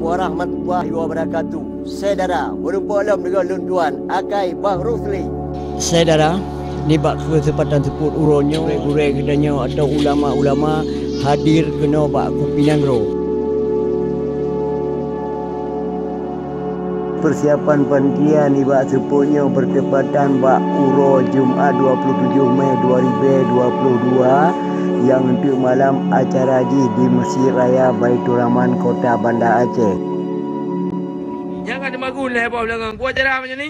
warahmatullahi wabarakatuh. Saudara, berjumpa dalam dengan luntuan Akai Bang Rusli. Saudara, ni bak kesempatan sebut uronyo, gureh kedanya atau ulama-ulama hadir kena bak Kupinangro. Persiapan panitia ni bak seputnya bertepatan bak uro Jumaat 27 Mei 2022 yang untuk malam acara di Masjid Raya Baitur Rahman Kota Banda Aceh. Jangan ada magun lah apa belakang. Gua acara macam ni.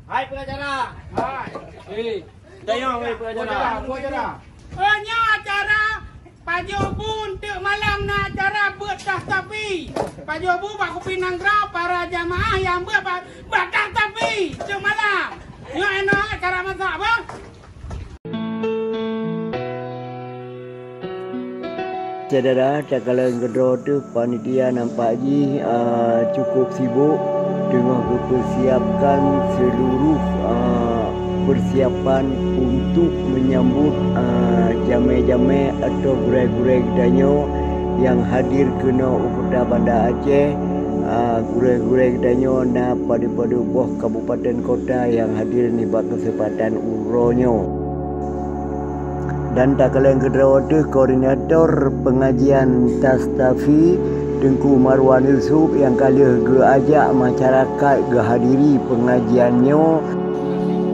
Hai pengacara. Hai. Tayang hai pengacara. Gua acara. Nya acara Pajo Bu untuk malam na acara buat tapi Pajo Bu Pak Kupinangro para jamaah yang buat tapi untuk malam. Yo enak acara masak apa? Saudara, tak kala kedua tu panitia nampak cukup sibuk dengan mempersiapkan seluruh persiapan untuk menyambut jamai-jamai atau gurai-gurai gedanyo yang hadir kena Kota Banda Aceh. Gurai-gurai gedanyo na pada buah kabupaten kota yang hadir ni bak kesempatan uronyo. Dan tak kala yang kedua itu koordinator pengajian Tastafi Tengku Marwan Yusuf yang kali ajak masyarakat hadiri pengajiannya.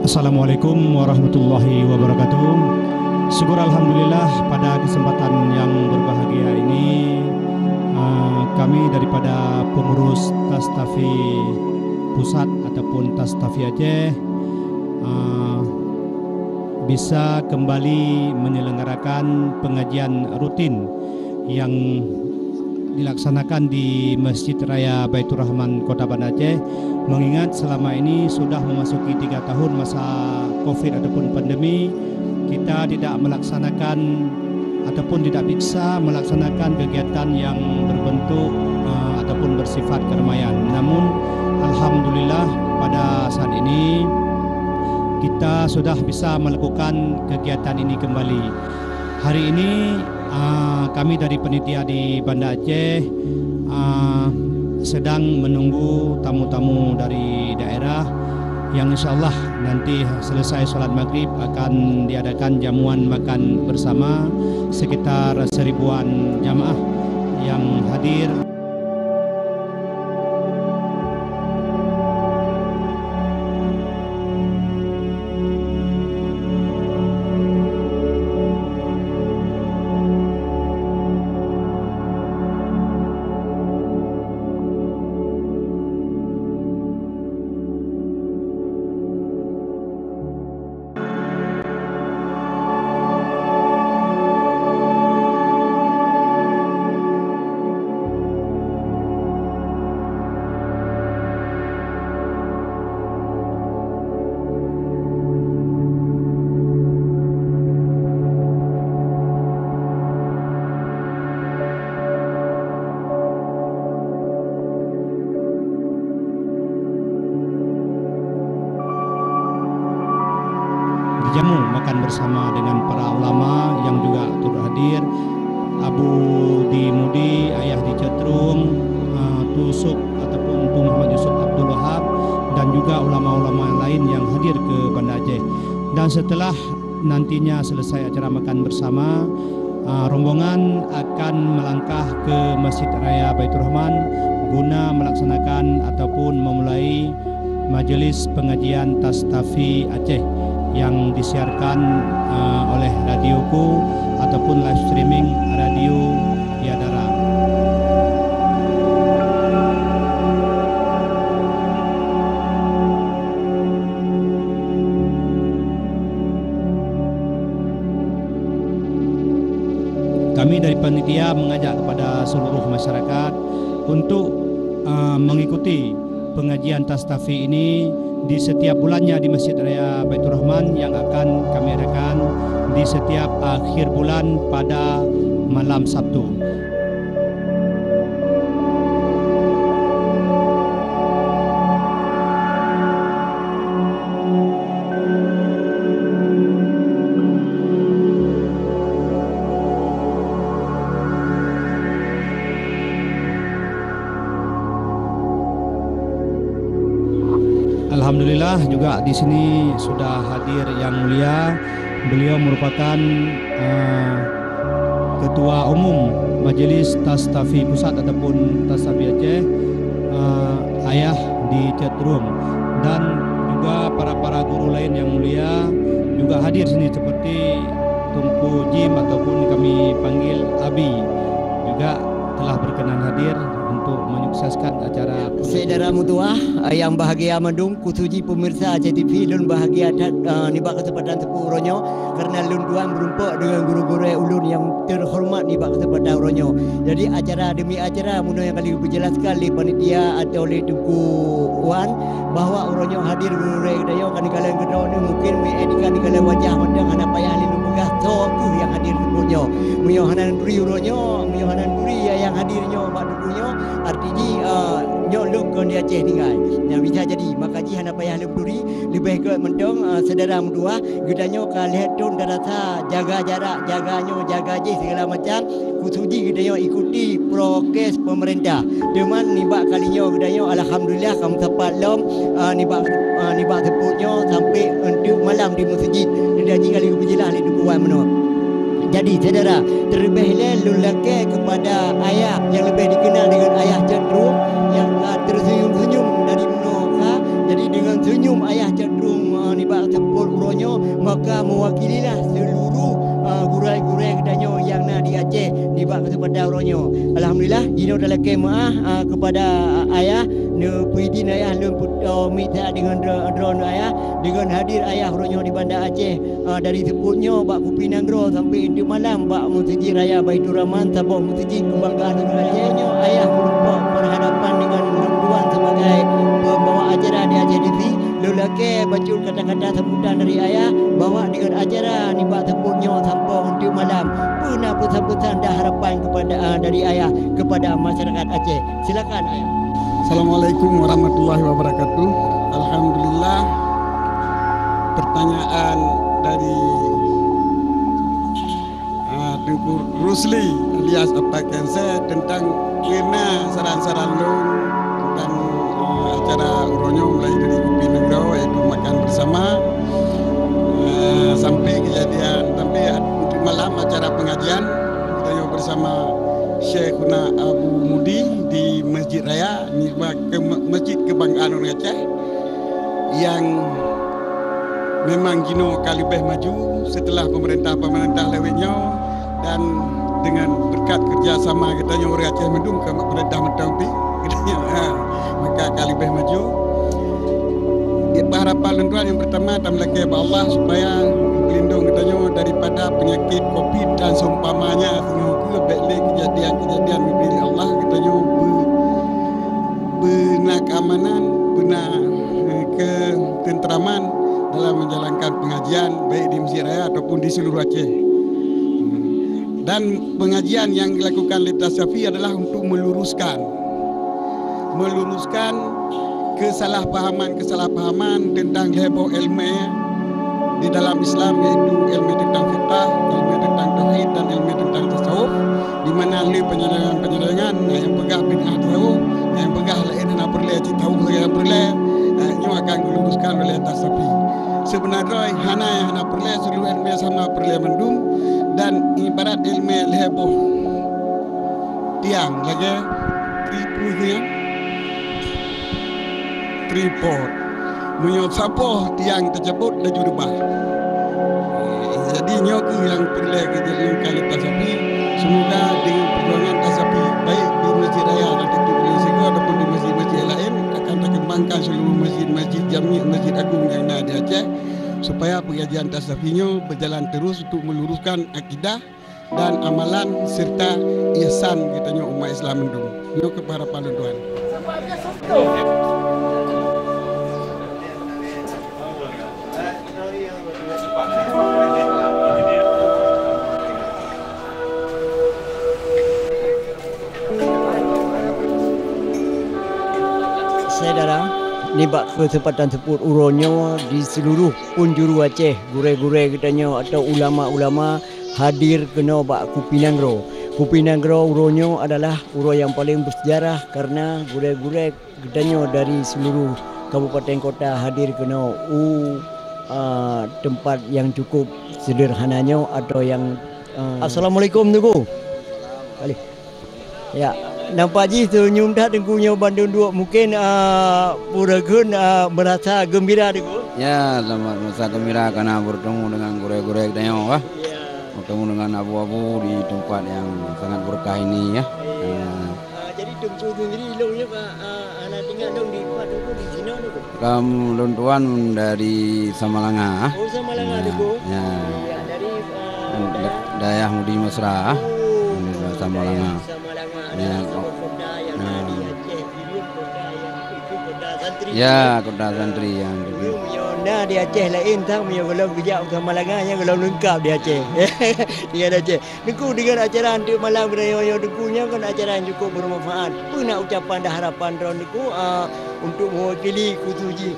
Assalamualaikum warahmatullahi wabarakatuh. Syukur Alhamdulillah pada kesempatan yang berbahagia ini kami daripada pengurus Tastafi Pusat ataupun Tastafi Aceh bisa kembali menyelenggarakan pengajian rutin yang dilaksanakan di Masjid Raya Baitur Rahman Kota Banda Aceh, mengingat selama ini sudah memasuki 3 tahun masa Covid ataupun pandemi, kita tidak melaksanakan ataupun tidak bisa melaksanakan kegiatan yang berbentuk ataupun bersifat keramaian. Namun alhamdulillah pada saat ini kita sudah bisa melakukan kegiatan ini kembali. Hari ini kami dari panitia di Banda Aceh sedang menunggu tamu-tamu dari daerah yang insyaAllah nanti selesai sholat maghrib akan diadakan jamuan makan bersama sekitar 1000-an jamaah yang hadir. Jamu makan bersama dengan para ulama yang juga turut hadir, Abu di Mudi, Ayah di Cetrung, Tusuk ataupun Tuh Muhammad Yusuf Abdul Wahab, dan juga ulama-ulama lain yang hadir ke Banda Aceh. Dan setelah nantinya selesai acara makan bersama, rombongan akan melangkah ke Masjid Raya Baitur Rahman guna melaksanakan ataupun memulai majelis pengajian Tastafi Aceh yang disiarkan oleh radioku ataupun live streaming radio Yadara. Kami dari panitia mengajak kepada seluruh masyarakat untuk mengikuti pengajian Tastafi ini di setiap bulannya di Masjid Raya Baitur Rahman yang akan kami adakan di setiap akhir bulan pada malam Sabtu. Alhamdulillah juga di sini sudah hadir Yang Mulia. Beliau merupakan Ketua Umum Majelis Tastafi Pusat ataupun Tastafi Aceh, Ayah di Cetrum, dan juga para guru lain yang mulia juga hadir sini seperti Tunku Jim ataupun kami panggil Abi juga telah berkenan hadir untuk menyukseskan acara. Saudara mutuah yang bahagia mendung kusuji pemirsa Aceh TV lun bahagia nibak kesempatan tepu uronyo karena lun tuan berumpa dengan guru-guru ulun yang terhormat nibak kesempatan uronyo. Jadi acara demi acara mudah yang kali berjelaskan oleh panitia atau oleh Tunku Wan bahwa uronyo hadir guru dayo kan kalian kedua ni mungkin edikan kalian wajah mendang anak payah lilun begah tu yang hadir uronyo muyohanan duri uronyo muyohanan duri yang hadirnya mak dukunyo artinya nyolong kon di Aceh tinggal yang bisa jadi makaji hana payah leburi lebih ke mendong saudara mendua gedanyo ka lihat tun darasa jaga jarak jaganyo jaga je segala macam kusuji gedanyo ikuti prokes pemerintah deman nibak kalinyo gedanyo alhamdulillah kamu tepat lom nibak tepuknya sampai untuk malam di masjid jadi kali berjelas di dukuan menua. Jadi saudara, terlebih lelaki kepada ayah yang lebih dikenal dengan ayah cenderung yang tersenyum-senyum dari Menoka. Jadi dengan senyum ayah cenderung nibak sepul uronyo maka mewakililah seluruh gurai-gurai kedanyo yang nak di Aceh nibak kepada uronyo. Alhamdulillah jino lelaki maah kepada ayah ne puidin ayah lun minta dengan drone ayah dengan hadir ayah uronyo di Bandar Aceh dari sepulnya bak Kupinanggro sampai di malam bak Masjid Raya Baitur Rahman sabah Masjid Kebanggaan Acehnya ayah merupakan berhadapan dengan Tuan sebagai pembawa acara di Aceh TV. Lelaki bacul kata-kata sambutan dari ayah bawa dengan acara nibak sepulnya sampai untuk malam puna pesan-pesan dan harapan kepada dari ayah kepada masyarakat Aceh. Silakan ayah. Assalamualaikum warahmatullahi wabarakatuh. Alhamdulillah, pertanyaan dari Tengku Rusli alias Apa Kense tentang kena saran-saran lun tentang acara uronyo mulai dari Kupinanggro yaitu makan bersama sampai kejadian sampai untuk malam acara pengajian kita bersama Syekhuna Abu Mudi di Masjid Raya ke Masjid Kebanggaan Orang Aceh yang memang Gino kalibeh maju setelah pemerintah lewatnya dan dengan berkat kerjasama kita Orang Aceh mendung ke pemerintah mentampi maka kalibeh maju. Harapan lentuan yang pertama tamlake Allah supaya melindung katanya daripada penyakit COVID dan seumpamanya sehingga belik kejadian dari Allah katanya benar keamanan benar ketenteraman dalam menjalankan pengajian baik di Masjid Raya ataupun di seluruh Aceh. Dan pengajian yang dilakukan oleh Tastafi adalah untuk meluruskan kesalahpahaman tentang lebo ilmu di dalam Islam, yaitu ilmu tentang fiqh, ilmu tentang tauhid dan ilmu tentang tasawuf, di mana oleh penyerangan yang pegah bid'ah tasawuf, yang pegah lain nak perle tasawuf yang perle nyo akan diluruskan oleh Tastafi. Sebenarnya hana yang nak perle seluruh ilmu sama perle mendung dan ibarat ilmu lebo tiang lagi tripod menyot sapoh tiang tersebut dan jurubah. Jadi nyoku yang perlu kejadian kali Tastafi semoga dengan perjuangan Tastafi baik di Masjid Raya nanti di Malaysia ataupun di masjid-masjid lain akan terkembangkan seluruh masjid-masjid jami masjid agung yang ada di Aceh supaya pengajian Tastafinya berjalan terus untuk meluruskan akidah dan amalan serta ihsan katanya umat Islam itu. Ini kepada Tuhan. Saudara, nibak kesempatan seput uronyo di seluruh penjuru Aceh, gurai-gurai katanya atau ulama-ulama hadir kena bak Kupinanggro. Kupinanggro uronyo adalah uro yang paling bersejarah karena gurai-gurai katanya dari seluruh kabupaten kota hadir kena tempat yang cukup sederhananya atau yang Assalamualaikum Tuku. Balik. Ya, nampak je senyum dah tengkunya Bandung 2 mungkin puragun merasa gembira Tuku. Ya, selamat merasa gembira karena bertemu dengan gurek-gurek Dayo, bertemu dengan abu-abu di tempat yang sangat berkah ini ya. Jadi Tengku sendiri ilmunya anak tinggal dong di Tengku di sini Tuku. Kamu luntuan dari Samalanga. Oh Samalanga Tuku. Ya. Ya dari Dayah Mudi Mesra. Samalanga. Samalanga Ya. ada kota yang di Aceh, Birum kota yang itu kota santri. Ya, kota santri yang Birum Yona di Aceh lain tang punya kalau kerja Samalanga yang kalau lengkap di Aceh. Dengan Aceh. Tengku dengan acara untuk malam raya Tengkunya kan acara yang cukup bermanfaat. Apa nak ucapan dan harapan Ron Tengku untuk mewakili Kusuji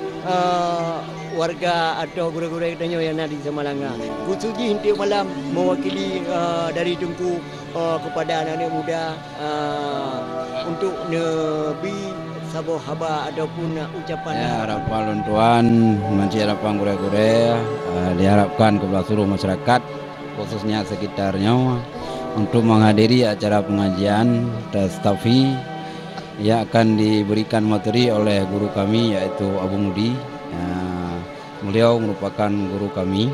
warga atau gurau-gurau Danyo yang ada di Samalanga. Kusuji untuk malam mewakili dari Tengku kepada anak-anak muda untuk nebi sabo haba ataupun ucapan ya, harapan luntuan menci harapan gurau-gurau diharapkan kepada seluruh masyarakat khususnya sekitarnya untuk menghadiri acara pengajian Tastafi yang akan diberikan materi oleh guru kami yaitu Abu Mudi. Beliau merupakan guru kami.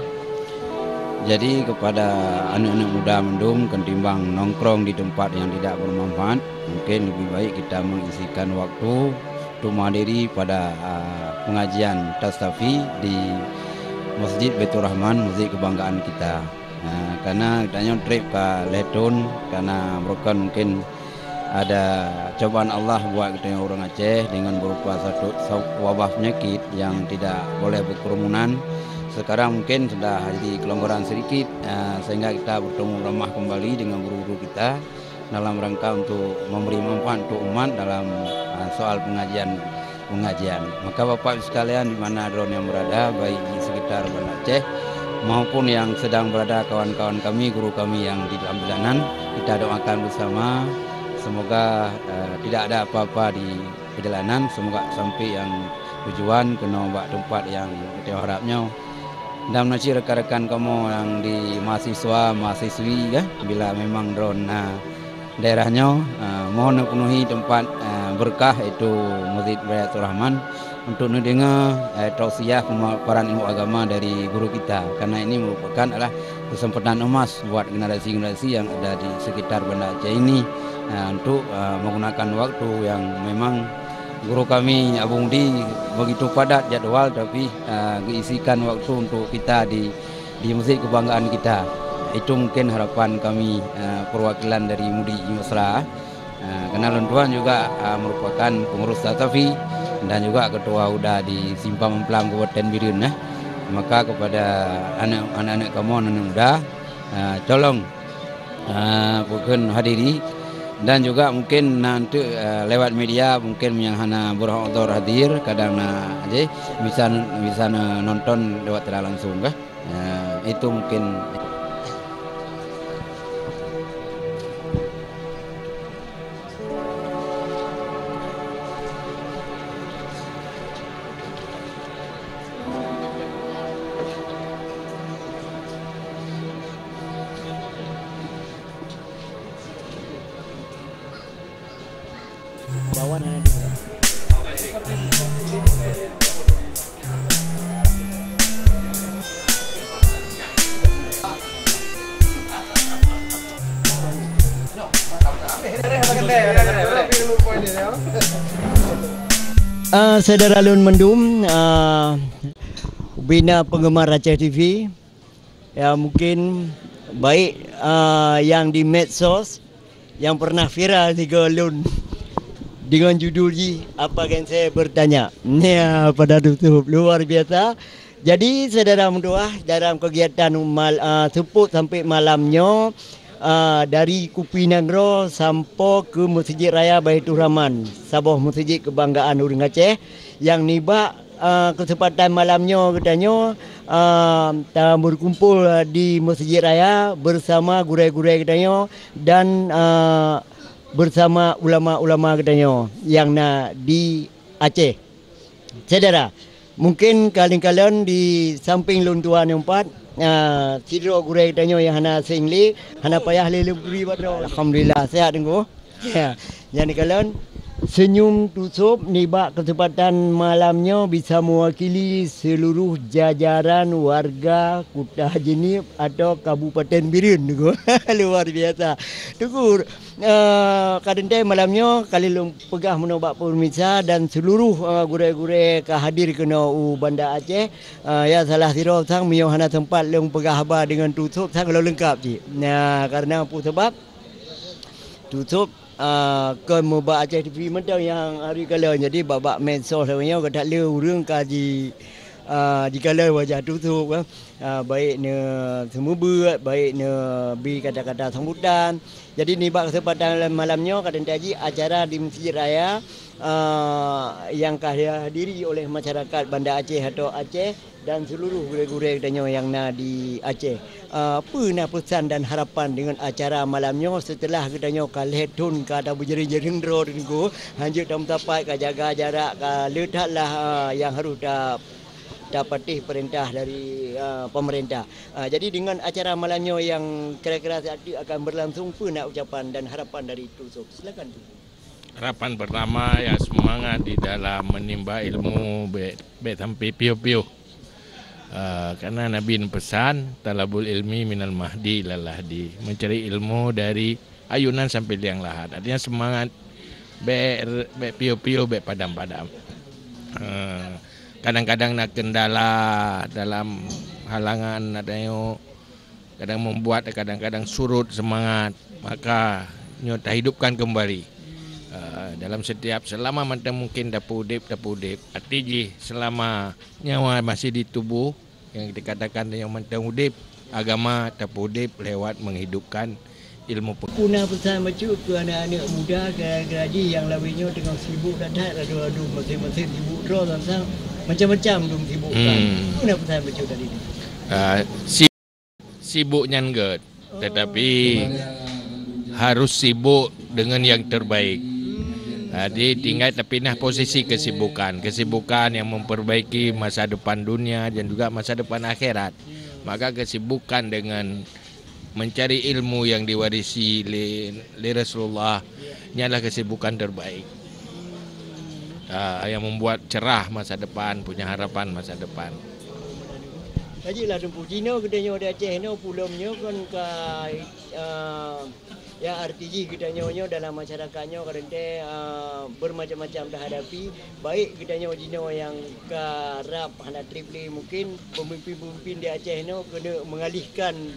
Jadi kepada anak-anak muda mendung ketimbang nongkrong di tempat yang tidak bermanfaat, mungkin lebih baik kita mengisikan waktu untuk menghadiri pada pengajian Tastafi di Masjid Baitur Rahman, masjid kebanggaan kita. Karena kita trip ke Letun karena mereka mungkin ada cobaan Allah buat kita orang Aceh dengan berupa satu wabah penyakit yang tidak boleh berkerumunan. Sekarang mungkin sudah jadi kelonggaran sedikit sehingga kita bertemu ramah kembali dengan guru-guru kita dalam rangka untuk memberi manfaat untuk umat dalam soal pengajian. Maka Bapak sekalian di mana drone yang berada baik di sekitar Banda Aceh maupun yang sedang berada kawan-kawan kami, guru kami yang di dalam perjalanan, kita doakan bersama semoga tidak ada apa-apa di perjalanan, semoga sampai yang tujuan kena buat tempat yang kita harapnya. Dan menasih rekan-rekan kamu yang di mahasiswi ya, bila memang drone daerahnya mohon penuhi tempat berkah itu Masjid Baitur Rahman untuk mendengar tausiah pemaparan ilmu agama dari guru kita, karena ini merupakan adalah kesempatan emas buat generasi-generasi yang ada di sekitar Banda Aceh ini untuk menggunakan waktu yang memang guru kami Abu Mudi begitu padat jadwal, tapi diisikan waktu untuk kita di masjid kebanggaan kita. Itu mungkin harapan kami perwakilan dari Mudi Mesra. Karena Luntuan juga merupakan pengurus Tastafi dan juga ketua UDA di Simpang Memplang Kabupaten Birun. Maka kepada anak-anak kamu anak muda, tolong bukan hadiri dan juga mungkin nanti lewat media mungkin yang hana berhadar hadir kadang aja bisa nonton lewat langsung kah? Itu mungkin. Saudara Lun Mendum, bina penggemar Aceh TV, ya mungkin baik yang di medsos yang pernah viral tiga Lun dengan judul apa kan saya bertanya, ya pada tutup luar biasa. Jadi saudara mendoa dalam kegiatan seput sampai malamnya dari Kupinagro sampai ke Masjid Raya Baitur Rahman, sebuah masjid kebanggaan orang Aceh yang niba kesempatan malamnya katanya berkumpul di Masjid Raya bersama gurai-gurai katanya dan bersama ulama-ulama katanya yang di Aceh. Saudara, mungkin kalian di samping luntuan yang empat, sidro gurek danyo yang hana singli, hana payah lele beri badro. Alhamdulillah sehat tengku. Ya, jadi kalian senyum tutup nibak kesempatan malamnya bisa mewakili seluruh jajaran warga Kuta Jenip atau Kabupaten Birin tengku. Luar biasa. Tengku kadang malamnya kali pegah menobak pemirsa dan seluruh gurek-gurek hadir kena Banda Aceh. Ya salah siro sang mio hana tempat leng pegah haba dengan tutup sang kalau lengkap ji. Nah karena apa sebab tutup ke Mubak Aceh TV mentang yang hari kala jadi babak medsos sebenarnya kata le urang kaji di kala wajah tutup baik ne semua buat baik ne bi kata-kata sambutan. Jadi ni bak kesempatan malamnya kadang taji acara di Masjid Raya yang dihadiri oleh masyarakat Banda Aceh atau Aceh dan seluruh gurek-gurek danyo yang di Aceh. Apa nak pesan dan harapan dengan acara malamnya setelah katanya kaletun kata berjering-jering dro tengku hanjut dalam tapat ka jaga jarak ka letaklah yang harus dapatih perintah dari pemerintah. Jadi dengan acara malamnya yang kira-kira akan berlangsung apa nak ucapan dan harapan dari Tusuk? Silakan tu. Harapan pertama ya semangat di dalam menimba ilmu baik sampai piu-piu. Karena Nabi pesan talabul ilmi minal mahdi lalahdi, mencari ilmu dari ayunan sampai liang lahat. Artinya semangat baik piu-piu baik padam-padam. Kadang-kadang nak kendala dalam halangan adanya kadang membuat kadang-kadang surut semangat, maka nyota hidupkan kembali. Dalam setiap selama mata mungkin dapudip artinya selama nyawa masih di tubuh yang dikatakan yang mata udip agama dapudip lewat menghidupkan ilmu. Kuna pesan macam ke anak-anak muda graji yang lainnya tengah sibuk dan aduh masing-masing sibuk terus tentang macam-macam dong sibuk kan. Kuna pesan macam tadi ni. Sibuknya enggak, tetapi harus sibuk dengan yang terbaik. Jadi tinggal tapi nah posisi kesibukan yang memperbaiki masa depan dunia dan juga masa depan akhirat. Maka kesibukan dengan mencari ilmu yang diwarisi oleh Rasulullah ini adalah kesibukan terbaik. Yang membuat cerah masa depan, punya harapan masa depan. Jadi lah tempuh Cina katanya ada Aceh no pulamnya kan ke ya RTG kita nyonya dalam masyarakatnya kerana bermacam-macam dah hadapi baik kita nyonya yang ke rap hana triple mungkin pemimpin-pemimpin di Aceh no kena mengalihkan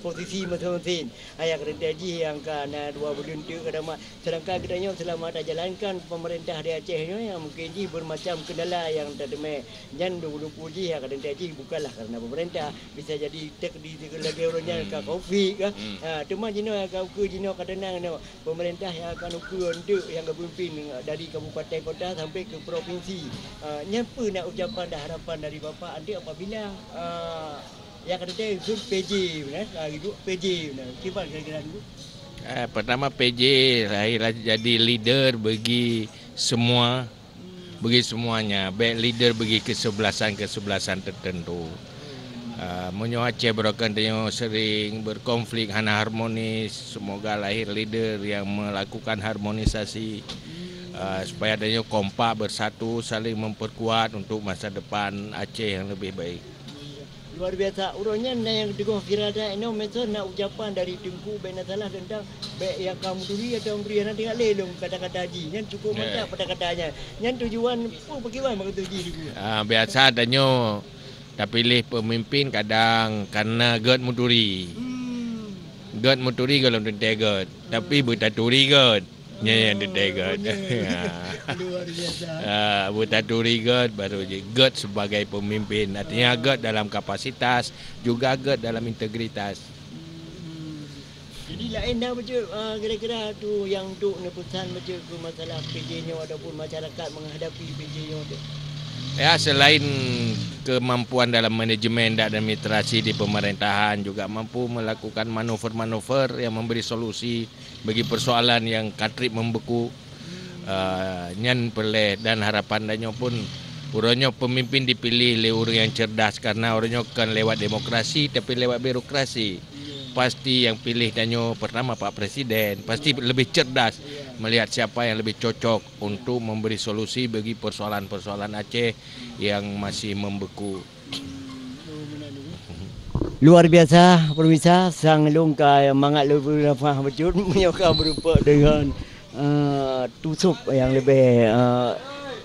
posisi masing-masing. Ayah kerana haji yang kena 2 bulan tu kadang sedangkan kita selama dah jalankan pemerintah di Aceh ni yang mungkin ji bermacam kendala yang terdeme jan dulu puji ya kerana haji bukanlah kerana pemerintah bisa jadi tek di lagi orangnya ke kopi ke cuma jino kau ke jino kadang-kadang pemerintah yang akan ukur untuk yang berpimpin dari kabupaten kota sampai ke provinsi. Nyapa nak ucapan dan harapan dari bapa anda apabila yang kata itu PJ itu PJ kipas kira-kira itu. Pertama PJ lahirlah jadi leader bagi semua, bagi semuanya, baik leader bagi kesebelasan tertentu. Menyo Aceh Broken tanya sering berkonflik hana harmonis, semoga lahir leader yang melakukan harmonisasi supaya adanya kompak bersatu saling memperkuat untuk masa depan Aceh yang lebih baik. Luar biasa. Urangnya yang dengar firada ini mesej nak ucapan dari Tengku Bena Salah tentang baik yang kamu duri atau beri anak tinggal lelong kata-kata haji. Yang cukup mantap pada katanya. Yang tujuan bagaimana maksud haji dulu? Biasa adanya dah pilih pemimpin kadang karena gerd muturi. Gerd muturi kalau tentu gerd. Tapi bertaturi gerd. Yang detegat. Luar biasa. Bertaturi gerd baru gerd sebagai pemimpin. Artinya gerd dalam kapasitas, juga gerd dalam integritas. Jadi lain dah macam kira-kira tu yang duk pesan macam ke masalah PJ-nya ataupun masyarakat menghadapi PJ-nya tu. Ya, selain kemampuan dalam manajemen dan administrasi di pemerintahan juga mampu melakukan manuver-manuver yang memberi solusi bagi persoalan yang katrip membeku. Nyan peleh dan harapan danyo pun Orangnya pemimpin dipilih oleh orang yang cerdas karena orangnya kan lewat demokrasi tapi lewat birokrasi. Pasti yang pilih danyo pertama Pak Presiden, pasti lebih cerdas melihat siapa yang lebih cocok untuk memberi solusi bagi persoalan-persoalan Aceh yang masih membeku. Luar biasa pemirsa, sang longkai mangat lebih rafah berjud menyokong berupa dengan tusuk yang lebih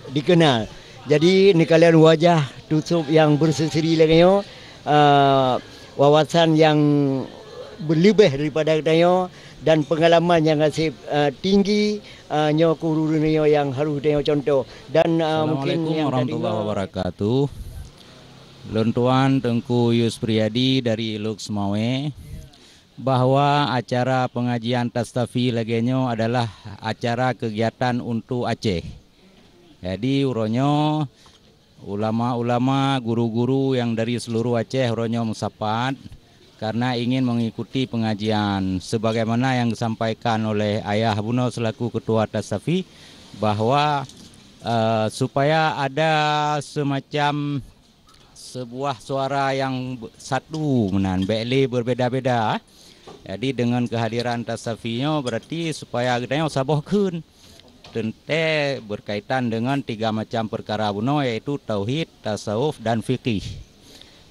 dikenal. Jadi ni kalian wajah tusuk yang berseri lagi wawasan yang berlebih daripada katanya dan pengalaman yang masih tinggi nyo kurunyo yang harus dia contoh dan mungkin yang warahmatullahi wabarakatuh. Lontuan Tengku Yus Priyadi dari Luk Semawe bahwa acara pengajian Tastafi lagenyo adalah acara kegiatan untuk Aceh. Jadi uronyo ulama-ulama, guru-guru yang dari seluruh Aceh uronyo musapat karena ingin mengikuti pengajian sebagaimana yang disampaikan oleh Ayah Buno selaku Ketua Tastafi bahwa supaya ada semacam sebuah suara yang satu menan beli berbeda-beda. Jadi dengan kehadiran Tasafinya berarti supaya kita sabohkeun tente berkaitan dengan 3 macam perkara buno yaitu tauhid, tasawuf dan fikih.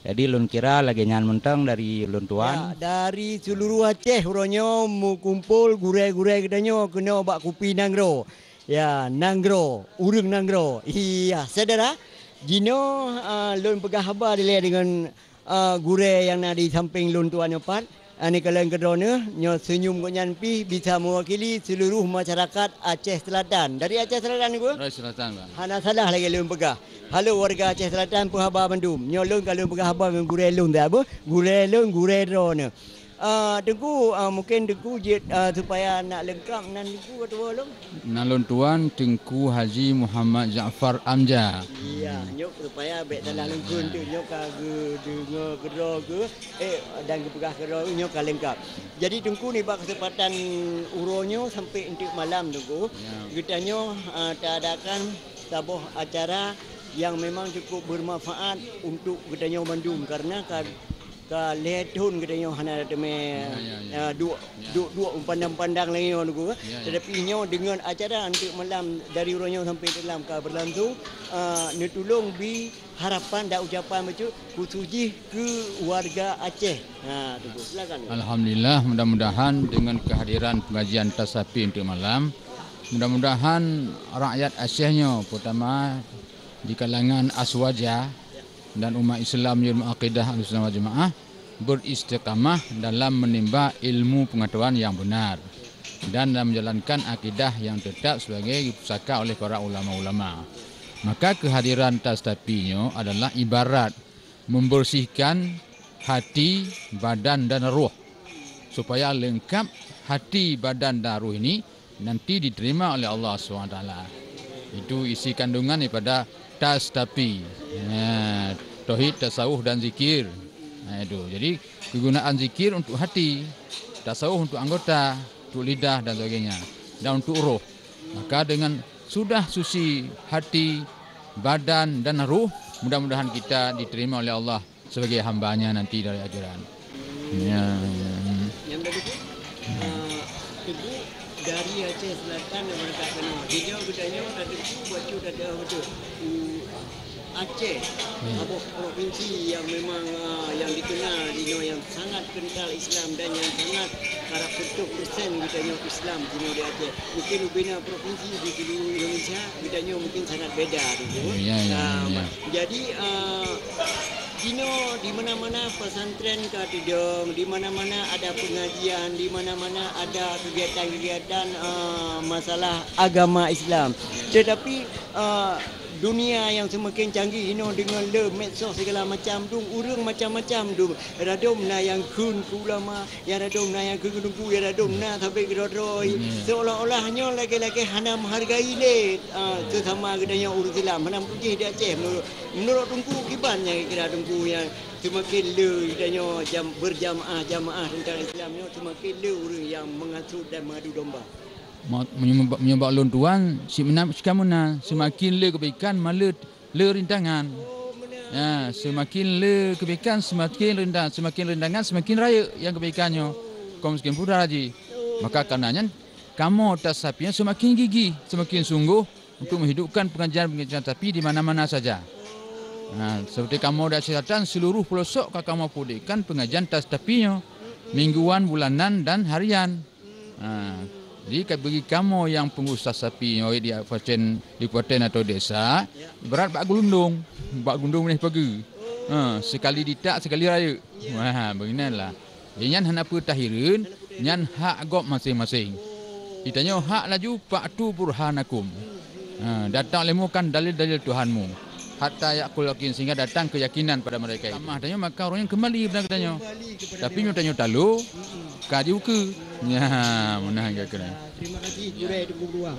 Jadi lun kira lagi nyan mentang dari lun tuan. Ya, dari seluruh Aceh uronyo mu kumpul gure-gure kedanyo kena bak kupi nanggro. Ya, nanggro, urang nanggro. Iya, saudara. Gino lun pegah habar dia dengan gure yang ada di samping lun tuan nyopat. Ani kalian kedona nyo senyum ko nyan pi bisa mewakili seluruh masyarakat Aceh Selatan. Dari Aceh Selatan ni ko? Aceh Selatan, Bang. Hana salah lagi lun pegah. Halo warga Aceh Selatan penghabar Bandung. Nyo lun kalau pegah habar dengan gure lun dah apa? Gure lun gure drone. Tengku mungkin tengku supaya nak lengkap nan tengku ketua lom. Nalon tuan Tengku Haji Muhammad Jaafar Amja. Iya, nyok supaya baik dalam lengkun tu nyok ka dengar kero ke dan kepegah kero nyok ka lengkap. Jadi tengku ni bak kesempatan uronyo sampai untuk malam tengku. Gitanyo adakan sebuah acara yang memang cukup bermanfaat untuk gitanyo Bandung karena ka letun katanya hana teme dua pandang-pandang lagi nunggu tetapi nyo dengan acara untuk malam dari uronyo sampai dalam ka berlangsung netulung bi harapan dan ucapan macam kusuji ke warga Aceh. Tunggu silakan. Alhamdulillah, mudah-mudahan dengan kehadiran pengajian Tasafi untuk malam, mudah-mudahan rakyat Acehnya pertama di kalangan Aswaja dan umat Islam yang akidah Ahlussunnah wal Jamaah beristiqamah dalam menimba ilmu pengetahuan yang benar dan dalam menjalankan akidah yang tetap sebagai pusaka oleh para ulama-ulama. Maka kehadiran Tastafinya adalah ibarat membersihkan hati, badan dan ruh supaya lengkap hati, badan dan ruh ini nanti diterima oleh Allah SWT. Itu isi kandungan daripada Tastafi. Tauhid, tasawuf dan zikir. Itu. Jadi kegunaan zikir untuk hati, tasawuf untuk anggota, untuk lidah dan sebagainya, dan untuk ruh. Maka dengan sudah suci hati, badan dan ruh, mudah-mudahan kita diterima oleh Allah sebagai hambanya nanti dari ajaran. Yang tadi Teguh dari Aceh Selatan yang mereka kenal. Dia bedanya ada baju ada betul. Aceh, provinsi yang memang yang dikenal yang sangat kental Islam dan yang sangat harap 100% kitanya Islam di Aceh. Mungkin ubina provinsi di seluruh Indonesia kitanya mungkin sangat beda gitu. Jadi di mana-mana pesantren katidong, di mana-mana ada pengajian, di mana-mana ada kegiatan-kegiatan masalah agama Islam. Tetapi dunia yang semakin canggih dengan medsos segala macam urang macam-macam radom na yang kun ulama yang radom na yang kun yang radom na sampai gerodoi seolah-olahnya lagi-lagi hana menghargai sesama gedanya urang Islam hana puji di Aceh menurut tungku kibannya kira tungku yang semakin gedanya berjamaah tentang Islamnya semakin urang yang mengasut dan mengadu domba. Menyebab lon tuan si menam sekamuna semakin le kebaikan malah le rintangan. Ya, semakin le kebaikan semakin rendah, semakin rendangan semakin raya yang kebaikannya. Kau miskin pura haji. Maka karenanya kamu tasapinya semakin gigih, semakin sungguh untuk menghidupkan pengajian tapi di mana-mana saja. Nah, seperti kamu dah silakan seluruh pelosok kamu pudikan pengajian tasapinya mingguan, bulanan dan harian. Nah, jadi bagi kamu yang pengusaha sapi di kabupaten atau desa, berat bak gulundung ni pagi. Sekali ditak sekali raya. Wah, beginilah. Yang hendak tahirin, yang hak gop masing-masing. Ditanya hak laju fa'tu burhanakum. Datang lemukan dalil-dalil Tuhanmu. Hatta yaqul yakin sehingga datang keyakinan pada mereka. Tamah tanya maka orangnya kembali benar katanya. Tapi nyutanya talu kaji uke. Ya, menang kena. Terima kasih Gure Tengku Dua.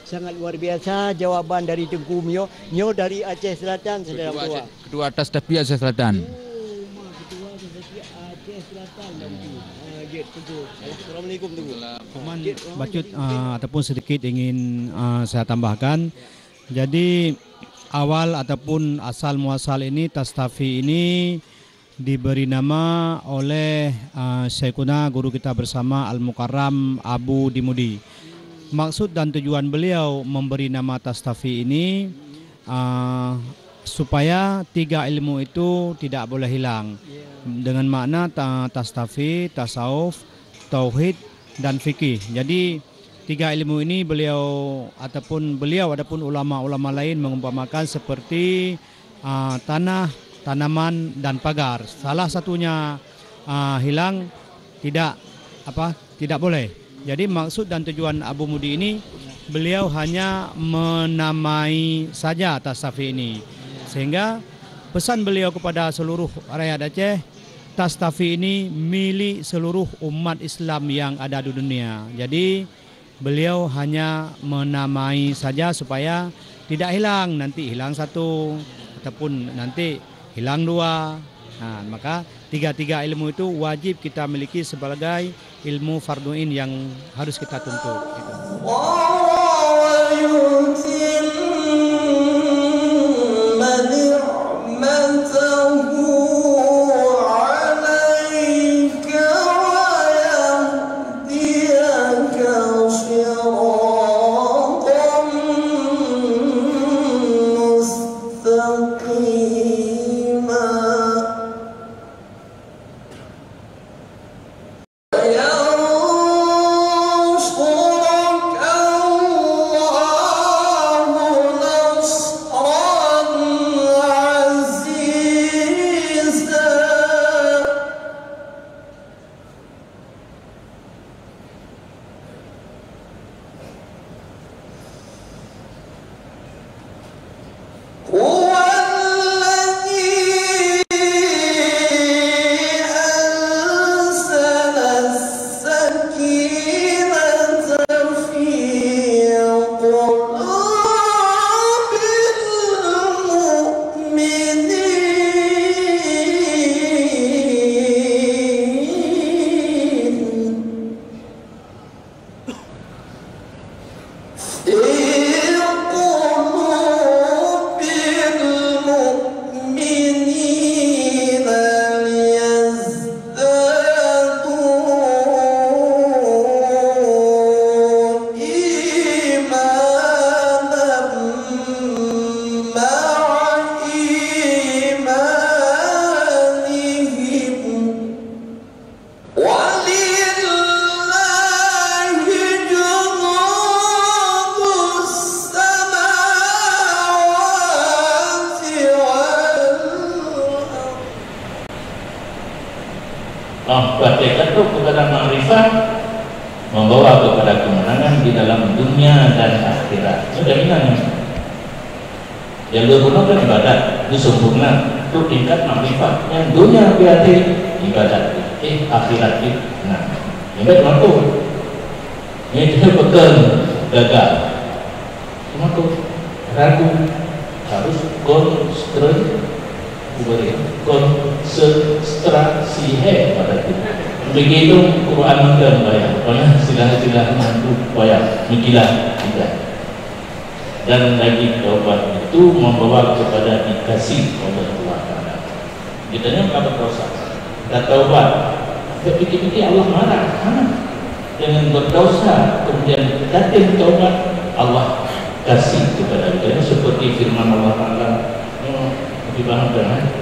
Sangat luar biasa jawaban dari Tengku Mio. Mio dari Aceh Selatan, saudara tua. Ketua atas tapi Aceh Selatan. Ketua Aceh Selatan. Assalamualaikum Tengku. Cuman Bacut ataupun sedikit ingin saya tambahkan. Jadi awal ataupun asal muasal ini Tastafi ini diberi nama oleh Syekhuna guru kita bersama Al-Mukarram Abu Dimudi. Maksud dan tujuan beliau memberi nama Tastafi ini supaya 3 ilmu itu tidak boleh hilang. Dengan makna Tastafi, tasawuf, tauhid dan fikih. Jadi 3 ilmu ini beliau ataupun ulama-ulama lain mengumpamakan seperti tanah, tanaman dan pagar. Salah satunya hilang tidak boleh. Jadi maksud dan tujuan Abu Mudi ini beliau hanya menamai saja Tastafi ini. Sehingga pesan beliau kepada seluruh rakyat Aceh, Tastafi ini milik seluruh umat Islam yang ada di dunia. Jadi beliau hanya menamai saja supaya tidak hilang, nanti hilang satu ataupun nanti hilang 2. Nah, maka 3 ilmu itu wajib kita miliki sebagai ilmu farduin yang harus kita tuntut. Praktekkan itu kepada ma'rifat membawa kepada kemenangan di dalam dunia dan akhirat. Sudah ingat yang berguna ibadat itu sempurna, itu tingkat ma'rifat. Yang dunia berarti ibadat akhirat itu. Nah, ini mampu. Ini dia pegang gagal. Mampu ragu harus konsentrasi pada kita. Begitu Quran dan bayar. Karena sila mantu bayar. Mikilah tidak. dan lagi taubat itu membawa kepada dikasih oleh Allah Ta'ala. Kita ni apa proses? Dah taubat, fikir-fikir Allah marah. Jangan berdosa, kemudian datang taubat, Allah kasih kepada kita. Seperti firman Allah Ta'ala, dibahangkan.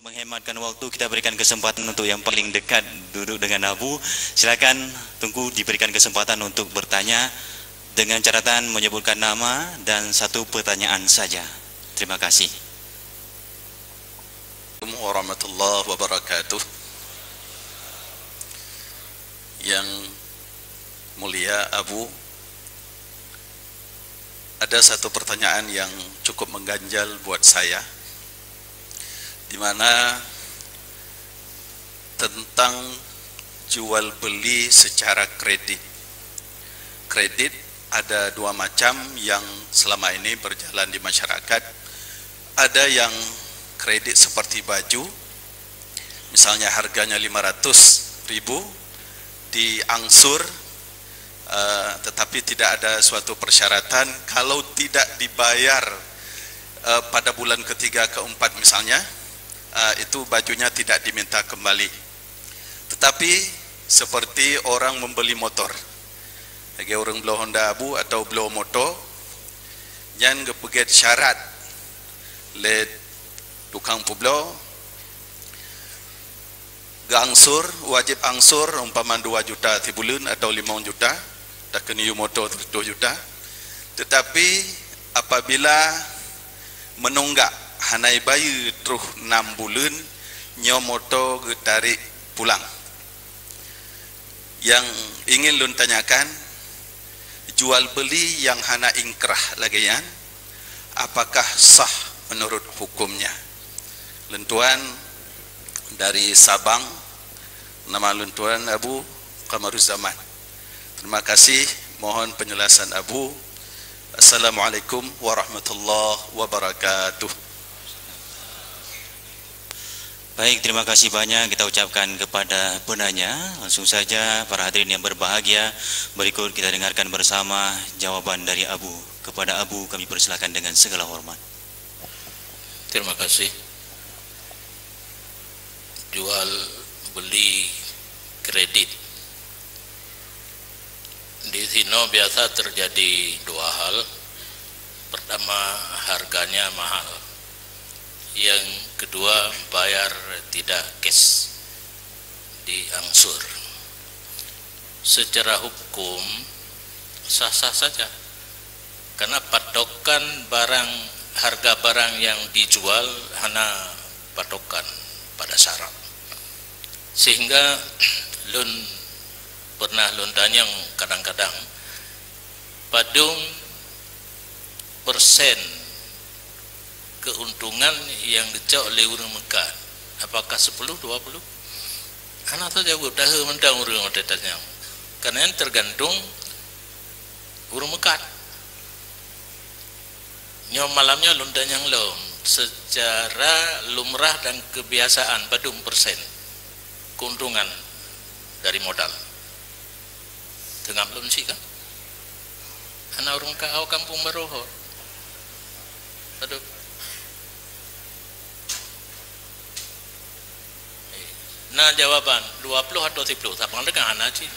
Menghematkan waktu, kita berikan kesempatan untuk yang paling dekat duduk dengan Abu. Silakan tunggu diberikan kesempatan untuk bertanya dengan catatan menyebutkan nama dan satu pertanyaan saja. Terima kasih. Assalamualaikum warahmatullahi wabarakatuh. Yang mulia Abu, ada satu pertanyaan yang cukup mengganjal buat saya, di mana tentang jual beli secara kredit. Kredit ada dua macam yang selama ini berjalan di masyarakat. Ada yang kredit seperti baju, misalnya harganya 500.000 diangsur, tetapi tidak ada suatu persyaratan. Kalau tidak dibayar pada bulan ketiga keempat misalnya, itu bajunya tidak diminta kembali. Tetapi seperti orang membeli motor, lagi orang beli Honda Abu atau beli motor, yang kepeget syarat le tukang publo angsur, wajib angsur umpama 2 juta ti bulan atau 5 juta, dah kena motor 2 juta. Tetapi apabila menunggak hanai bayu terus 6 bulan, nyo motor tarik pulang. Yang ingin lun tanyakan, jual beli yang hana ingkrah lagi yan, apakah sah menurut hukumnya? Lentuan dari Sabang, nama luntuan Abu Qamaruzzaman. Terima kasih, mohon penjelasan Abu. Assalamualaikum warahmatullahi wabarakatuh. Baik, terima kasih banyak kita ucapkan kepada penanya. Langsung saja para hadirin yang berbahagia, berikut kita dengarkan bersama jawaban dari Abu. Kepada Abu kami persilakan dengan segala hormat. Terima kasih. Jual beli kredit di sini biasa terjadi dua hal. Pertama, harganya mahal. Yang kedua, bayar tidak cash, diangsur. Secara hukum sah-sah saja, karena patokan barang, harga barang yang dijual hanya patokan pada syarat. Sehingga lun pernah lun tanya kadang-kadang padung persen keuntungan yang dicak oleh orang Mekah, apakah 10-20? Anak tu jawab dah mentang orang tanya, karena yang tergantung orang Mekah. Nyom malamnya lun tanya lom secara lumrah dan kebiasaan padung persen keuntungan dari modal. Tengah belum sih kan? Anak orang kau kampung Barohor. Aduh. Nah jawaban 20 atau 10 tapang dengan anak sih.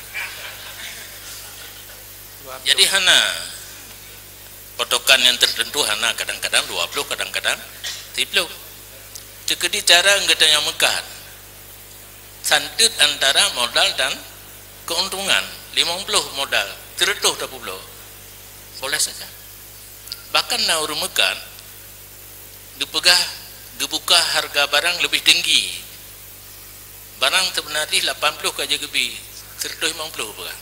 Jadi hana potokan yang tertentu hana kadang-kadang 20, kadang-kadang 10. Jadi cara enggaknya Mekah. Santut antara modal dan keuntungan 50 modal teretuh 20 boleh saja. Bahkan na orang Mekah dibuka harga barang lebih tinggi, barang sebenarnya 80 kaja gebi teretuh 50 barang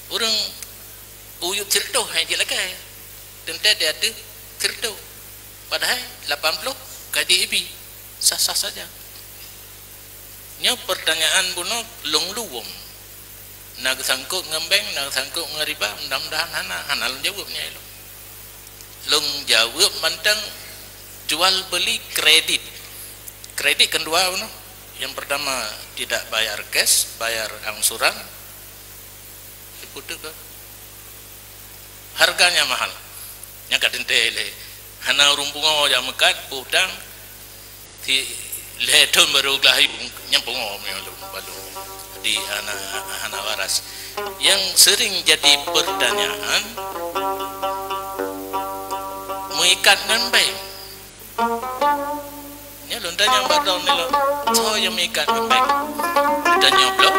orang uyuk teretuh hanya lagi tentu dia ada teretuh padahal 80 kaja gebi sah-sah saja. Nya pertanyaan buno long luwum nak sangkut ngembeng, nak sangkut ngeriba, mudah-mudahan hana long jawabnya itu. Long jawab mantang jual beli kredit. Kredit kedua buno, yang pertama tidak bayar cash, bayar angsuran. Diputus ke? harganya mahal. Yang kadentele hana rumpungo yang mekat utang ti leton baru glahi nyampungo balu di hana waras. Yang sering jadi pertanyaan, mengikat dengan baik. Ini lontar yang baru ni lo, so yang mengikat dengan baik. Dan nyoblok